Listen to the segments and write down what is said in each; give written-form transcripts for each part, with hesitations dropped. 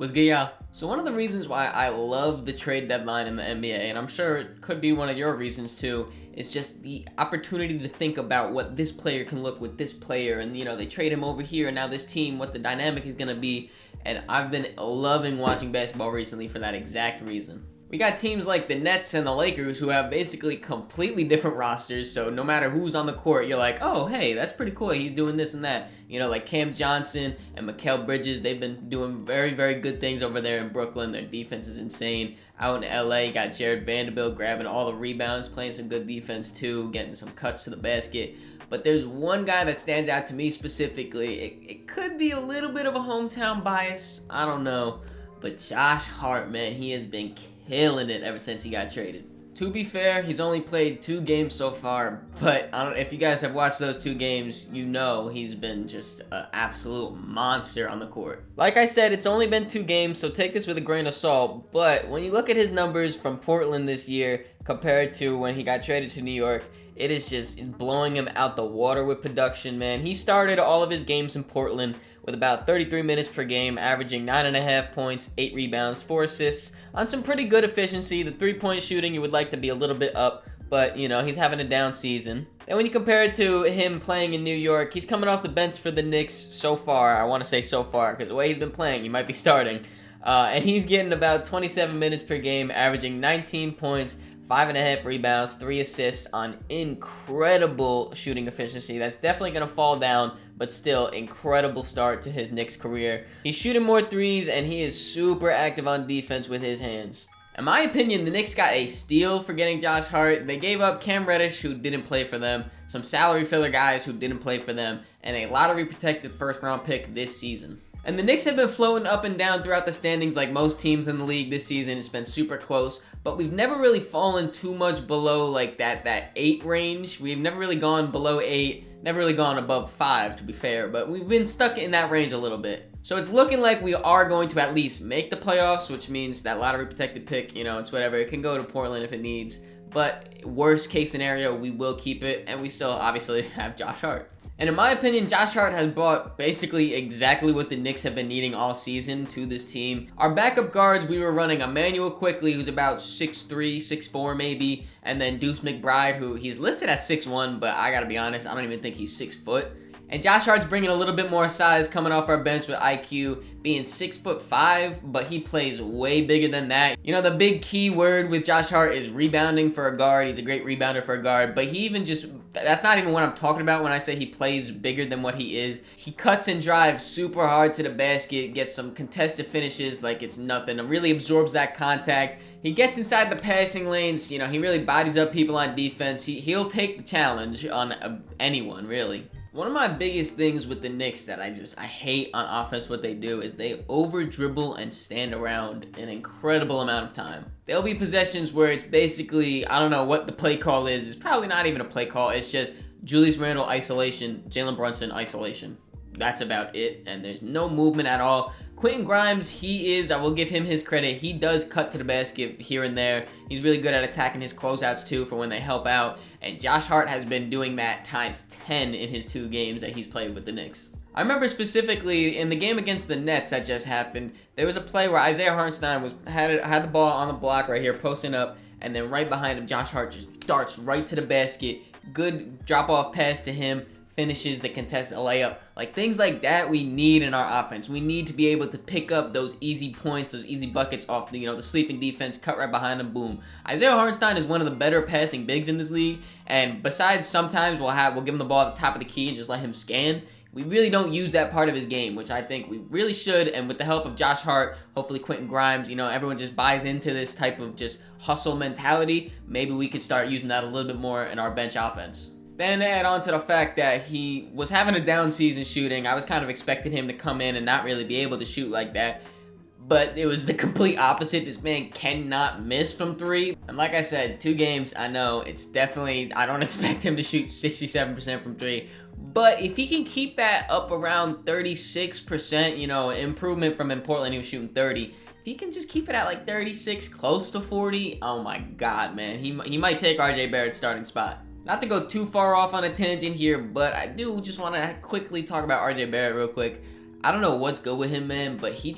Was good, y'all. So one of the reasons why I love the trade deadline in the NBA, and I'm sure it could be one of your reasons too, is just the opportunity to think about what this player can look with this player, and they trade him over here, and now this team, what the dynamic is going to be. And I've been loving watching basketball recently for that exact reason. We got teams like the Nets and the Lakers who have basically completely different rosters, so no matter who's on the court, you're like, oh, hey, that's pretty cool, he's doing this and that. Like Cam Johnson and Mikal Bridges, they've been doing very, very good things over there in Brooklyn. Their defense is insane. Out in LA, you got Jared Vanderbilt grabbing all the rebounds, playing some good defense too, getting some cuts to the basket. But there's one guy that stands out to me specifically. It could be a little bit of a hometown bias, I don't know. But Josh Hart, man, he has been killing it ever since he got traded. To be fair, he's only played 2 games so far, but if you guys have watched those 2 games, he's been just an absolute monster on the court. Like I said, it's only been 2 games, so take this with a grain of salt, but when you look at his numbers from Portland this year compared to when he got traded to New York, it is just blowing him out the water with production, man. He started all of his games in Portland with about 33 minutes per game, averaging 9.5 points, 8 rebounds, 4 assists, on some pretty good efficiency. The 3-point shooting, you would like to be a little bit up, but, he's having a down season. And when you compare it to him playing in New York, he's coming off the bench for the Knicks so far. I want to say so far, because the way he's been playing, he might be starting. And he's getting about 27 minutes per game, averaging 19 points, 5.5 rebounds, 3 assists on incredible shooting efficiency. That's definitely going to fall down, but still, incredible start to his Knicks career. He's shooting more threes, and he is super active on defense with his hands. In my opinion, the Knicks got a steal for getting Josh Hart. They gave up Cam Reddish, who didn't play for them, some salary filler guys who didn't play for them, and a lottery-protected first-round pick this season. And the Knicks have been floating up and down throughout the standings like most teams in the league this season. It's been super close, but we've never really fallen too much below like that 8 range. We've never really gone below 8, never really gone above 5 to be fair, but we've been stuck in that range a little bit. So it's looking like we are going to at least make the playoffs, which means that lottery protected pick, it's whatever. It can go to Portland if it needs, but worst case scenario, we will keep it, and we still obviously have Josh Hart. And in my opinion, Josh Hart has brought basically exactly what the Knicks have been needing all season to this team. Our backup guards, we were running Emmanuel Quickley, who's about 6'3", 6'4" maybe, and then Deuce McBride, who he's listed at 6'1", but I gotta be honest, I don't even think he's 6 foot. And Josh Hart's bringing a little bit more size coming off our bench with IQ being 6'5", but he plays way bigger than that. The big key word with Josh Hart is rebounding for a guard. He's a great rebounder for a guard, but that's not even what I'm talking about when I say he plays bigger than what he is. He cuts and drives super hard to the basket, gets some contested finishes like it's nothing, and really absorbs that contact. He gets inside the passing lanes, he really bodies up people on defense. He'll take the challenge on anyone, really. One of my biggest things with the Knicks that I hate on offense what they do is they over dribble and stand around an incredible amount of time. There'll be possessions where it's basically, I don't know what the play call is. It's probably not even a play call. It's just Julius Randle isolation, Jalen Brunson isolation. That's about it, and there's no movement at all. Quentin Grimes, I will give him his credit. He does cut to the basket here and there. He's really good at attacking his closeouts too for when they help out. And Josh Hart has been doing that times 10 in his 2 games that he's played with the Knicks. I remember specifically in the game against the Nets that just happened, there was a play where Isaiah Hartenstein had the ball on the block right here, posting up, and then right behind him, Josh Hart just darts right to the basket. Good drop-off pass to him. Finishes the contested layup. Like things like that we need in our offense. We need to be able to pick up those easy points, those easy buckets off the sleeping defense, cut right behind them, boom. Isaiah Hartenstein is one of the better passing bigs in this league, and besides sometimes we'll give him the ball at the top of the key and just let him scan. We really don't use that part of his game, which I think we really should, and with the help of Josh Hart, hopefully Quentin Grimes, everyone just buys into this type of just hustle mentality. Maybe we could start using that a little bit more in our bench offense. Then add on to the fact that he was having a down season shooting. I was kind of expecting him to come in and not really be able to shoot like that. But it was the complete opposite. This man cannot miss from 3. And like I said, 2 games, I know, it's definitely, I don't expect him to shoot 67% from 3. But if he can keep that up around 36%, improvement from in Portland, he was shooting 30. If he can just keep it at like 36, close to 40, oh my God, man. He might take RJ Barrett's starting spot. Not to go too far off on a tangent here, but I do just want to quickly talk about RJ Barrett real quick. I don't know what's good with him, man, but he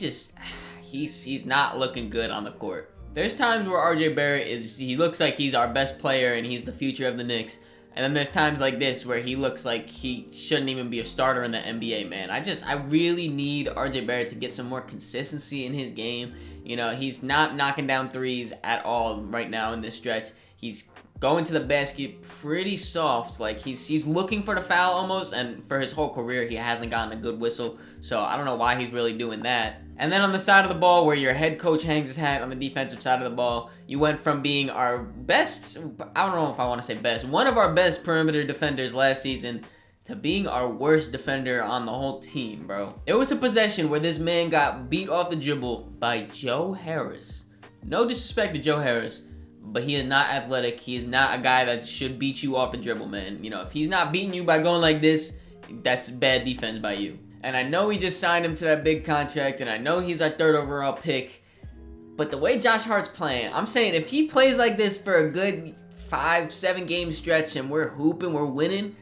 he's not looking good on the court. There's times where RJ Barrett he looks like he's our best player and he's the future of the Knicks. And then there's times like this where he looks like he shouldn't even be a starter in the NBA, man. I really need RJ Barrett to get some more consistency in his game. You know, he's not knocking down threes at all right now in this stretch. He's going to the basket pretty soft. Like, he's looking for the foul almost, and for his whole career, he hasn't gotten a good whistle. So I don't know why he's really doing that. And then on the side of the ball where your head coach hangs his hat on the defensive side of the ball, you went from being our best, I don't know if I want to say best, one of our best perimeter defenders last season to being our worst defender on the whole team, bro. It was a possession where this man got beat off the dribble by Joe Harris. No disrespect to Joe Harris, but he is not athletic. He is not a guy that should beat you off the dribble, man. You know, if he's not beating you by going like this, that's bad defense by you. And I know we just signed him to that big contract, and I know he's our 3rd overall pick, but the way Josh Hart's playing, I'm saying if he plays like this for a good 5-7 game stretch and we're hooping, we're winning,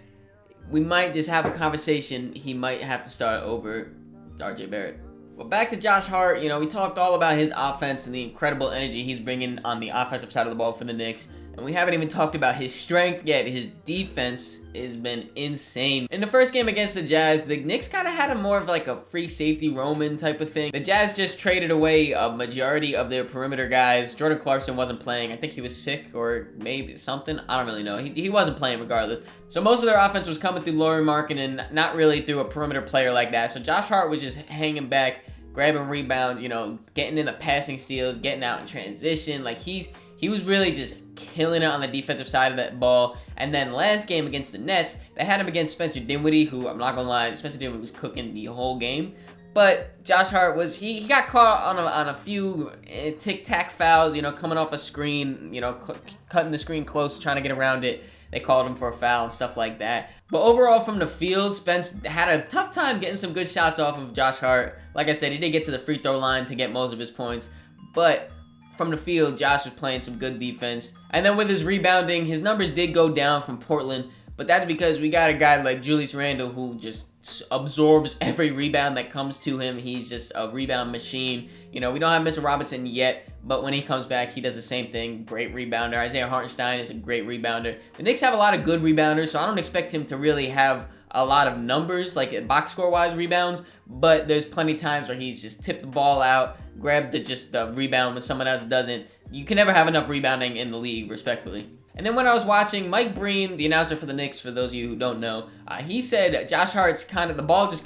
we might just have a conversation. He might have to start over RJ Barrett. Well, back to Josh Hart, you know, we talked all about his offense and the incredible energy he's bringing on the offensive side of the ball for the Knicks. And we haven't even talked about his strength yet. His defense has been insane. In the first game against the Jazz, the Knicks kind of had a more of like a free safety Roman type of thing. The Jazz just traded away a majority of their perimeter guys. Jordan Clarkson wasn't playing. I think he was sick or maybe something. I don't really know. He wasn't playing regardless. So most of their offense was coming through Lauri Markkanen, not really through a perimeter player like that. So Josh Hart was just hanging back, grabbing rebounds, you know, getting in the passing steals, getting out in transition. Like, he was really just killing it on the defensive side of that ball. And then last game against the Nets, they had him against Spencer Dinwiddie, who, I'm not gonna lie, Spencer Dinwiddie was cooking the whole game. But Josh Hart he got caught on a few tic-tac fouls, you know, coming off a screen, you know, cutting the screen close, trying to get around it. They called him for a foul and stuff like that. But overall, from the field, Spence had a tough time getting some good shots off of Josh Hart. Like I said, he did get to the free throw line to get most of his points. But from the field, Josh was playing some good defense. And then with his rebounding, his numbers did go down from Portland, but that's because we got a guy like Julius Randle who just absorbs every rebound that comes to him. He's just a rebound machine. You know, we don't have Mitchell Robinson yet, but when he comes back, he does the same thing. Great rebounder. Isaiah Hartenstein is a great rebounder. The Knicks have a lot of good rebounders, so I don't expect him to really have a lot of numbers, like box score wise rebounds, but there's plenty of times where he's just tipped the ball out, grabbed the rebound when someone else doesn't. You can never have enough rebounding in the league, respectfully. And then when I was watching, Mike Breen, the announcer for the Knicks, for those of you who don't know, he said Josh Hart's the ball just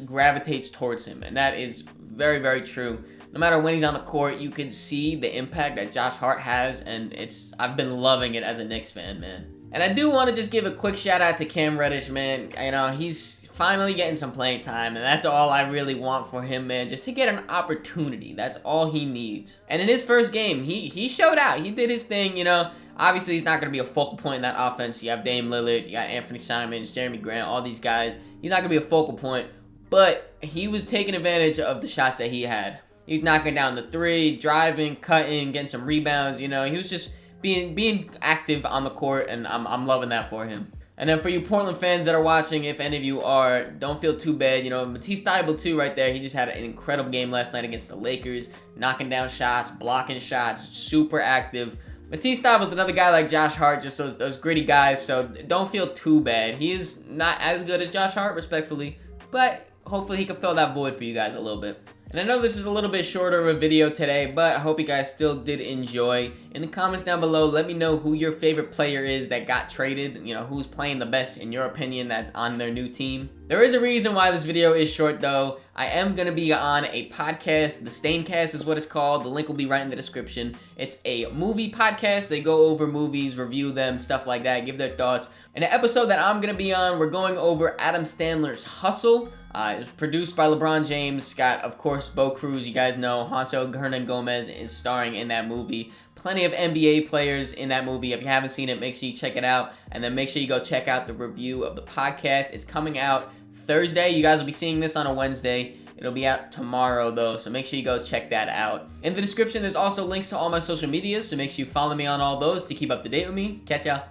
gravitates towards him, and that is very, very true. No matter when he's on the court, you can see the impact that Josh Hart has, and I've been loving it as a Knicks fan, man. And I do want to just give a quick shout out to Cam Reddish, man. You know, he's finally getting some playing time, and that's all I really want for him, man. Just to get an opportunity. That's all he needs. And in his first game, he showed out. He did his thing, you know. Obviously, he's not going to be a focal point in that offense. You have Dame Lillard, you got Anthony Simons, Jeremy Grant, all these guys. He's not going to be a focal point, but he was taking advantage of the shots that he had. He was knocking down the three, driving, cutting, getting some rebounds, you know. He was just being active on the court, and I'm loving that for him. And then for you Portland fans that are watching, if any of you are, don't feel too bad. You know, Matisse Thybulle too right there. He just had an incredible game last night against the Lakers, knocking down shots, blocking shots, super active. Matisse Thybulle's another guy like Josh Hart, just those gritty guys, so don't feel too bad. He is not as good as Josh Hart, respectfully, but hopefully he can fill that void for you guys a little bit. And I know this is a little bit shorter of a video today, but I hope you guys still did enjoy. In the comments down below, let me know who your favorite player is that got traded. You know, who's playing the best in your opinion that on their new team. There is a reason why this video is short though. I am going to be on a podcast. The Staincast is what it's called. The link will be right in the description. It's a movie podcast. They go over movies, review them, stuff like that, give their thoughts. In the episode that I'm going to be on, we're going over Adam Sandler's Hustle. It was produced by LeBron James. Got, of course, Bo Cruz. You guys know Hancho Hernan Gomez is starring in that movie. Plenty of NBA players in that movie. If you haven't seen it, make sure you check it out. And then make sure you go check out the review of the podcast. It's coming out Thursday. You guys will be seeing this on a Wednesday. It'll be out tomorrow, though, so make sure you go check that out. In the description, there's also links to all my social medias, so make sure you follow me on all those to keep up to date with me. Catch y'all.